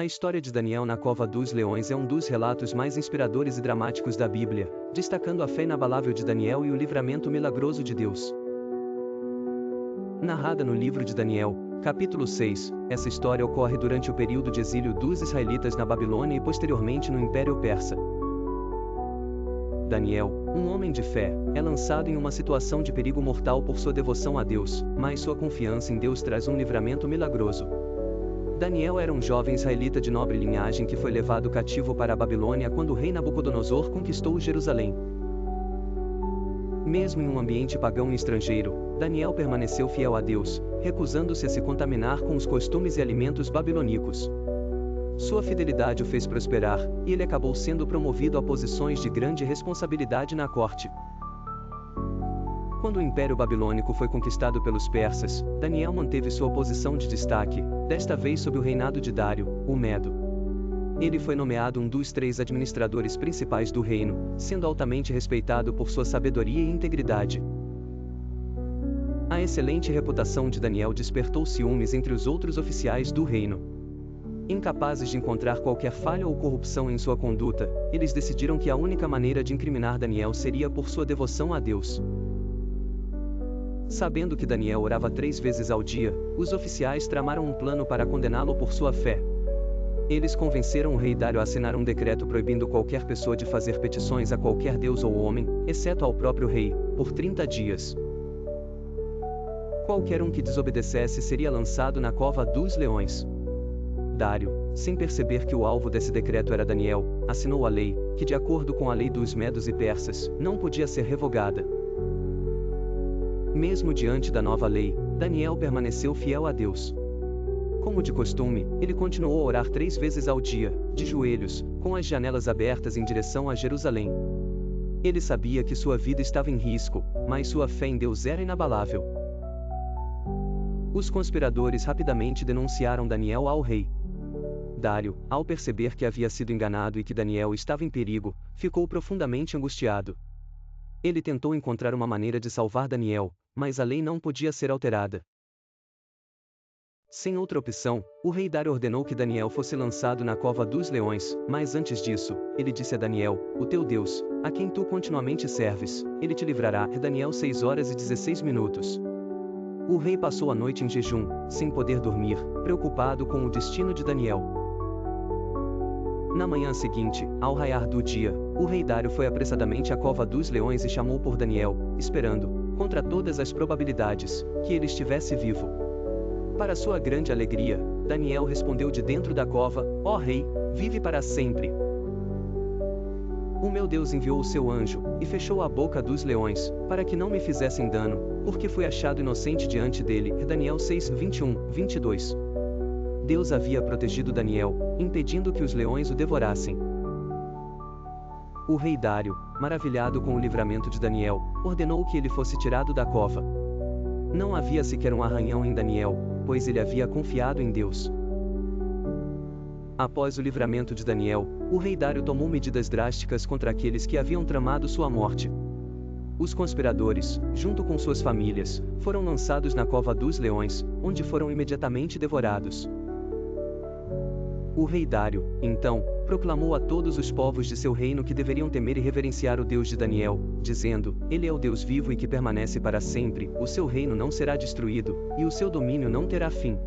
A história de Daniel na cova dos leões é um dos relatos mais inspiradores e dramáticos da Bíblia, destacando a fé inabalável de Daniel e o livramento milagroso de Deus. Narrada no livro de Daniel, capítulo 6, essa história ocorre durante o período de exílio dos israelitas na Babilônia e posteriormente no Império Persa. Daniel, um homem de fé, é lançado em uma situação de perigo mortal por sua devoção a Deus, mas sua confiança em Deus traz um livramento milagroso. Daniel era um jovem israelita de nobre linhagem que foi levado cativo para a Babilônia quando o rei Nabucodonosor conquistou Jerusalém. Mesmo em um ambiente pagão e estrangeiro, Daniel permaneceu fiel a Deus, recusando-se a se contaminar com os costumes e alimentos babilônicos. Sua fidelidade o fez prosperar, e ele acabou sendo promovido a posições de grande responsabilidade na corte. Quando o Império Babilônico foi conquistado pelos persas, Daniel manteve sua posição de destaque, desta vez sob o reinado de Dário, o Medo. Ele foi nomeado um dos 3 administradores principais do reino, sendo altamente respeitado por sua sabedoria e integridade. A excelente reputação de Daniel despertou ciúmes entre os outros oficiais do reino. Incapazes de encontrar qualquer falha ou corrupção em sua conduta, eles decidiram que a única maneira de incriminar Daniel seria por sua devoção a Deus. Sabendo que Daniel orava 3 vezes ao dia, os oficiais tramaram um plano para condená-lo por sua fé. Eles convenceram o rei Dário a assinar um decreto proibindo qualquer pessoa de fazer petições a qualquer deus ou homem, exceto ao próprio rei, por 30 dias. Qualquer um que desobedecesse seria lançado na cova dos leões. Dário, sem perceber que o alvo desse decreto era Daniel, assinou a lei, que de acordo com a lei dos medos e persas, não podia ser revogada. Mesmo diante da nova lei, Daniel permaneceu fiel a Deus. Como de costume, ele continuou a orar 3 vezes ao dia, de joelhos, com as janelas abertas em direção a Jerusalém. Ele sabia que sua vida estava em risco, mas sua fé em Deus era inabalável. Os conspiradores rapidamente denunciaram Daniel ao rei. Dário, ao perceber que havia sido enganado e que Daniel estava em perigo, ficou profundamente angustiado. Ele tentou encontrar uma maneira de salvar Daniel, mas a lei não podia ser alterada. Sem outra opção, o rei Dário ordenou que Daniel fosse lançado na cova dos leões, mas antes disso, ele disse a Daniel, o teu Deus, a quem tu continuamente serves, ele te livrará. Daniel 6:16. O rei passou a noite em jejum, sem poder dormir, preocupado com o destino de Daniel. Na manhã seguinte, ao raiar do dia, o rei Dário foi apressadamente à cova dos leões e chamou por Daniel, esperando, contra todas as probabilidades, que ele estivesse vivo. Para sua grande alegria, Daniel respondeu de dentro da cova, ó rei, vive para sempre. O meu Deus enviou o seu anjo, e fechou a boca dos leões, para que não me fizessem dano, porque fui achado inocente diante dele. Daniel 6:21-22. Deus havia protegido Daniel, impedindo que os leões o devorassem. O rei Dário, maravilhado com o livramento de Daniel, ordenou que ele fosse tirado da cova. Não havia sequer um arranhão em Daniel, pois ele havia confiado em Deus. Após o livramento de Daniel, o rei Dário tomou medidas drásticas contra aqueles que haviam tramado sua morte. Os conspiradores, junto com suas famílias, foram lançados na cova dos leões, onde foram imediatamente devorados. O rei Dário, então, proclamou a todos os povos de seu reino que deveriam temer e reverenciar o Deus de Daniel, dizendo, ele é o Deus vivo e que permanece para sempre, o seu reino não será destruído, e o seu domínio não terá fim.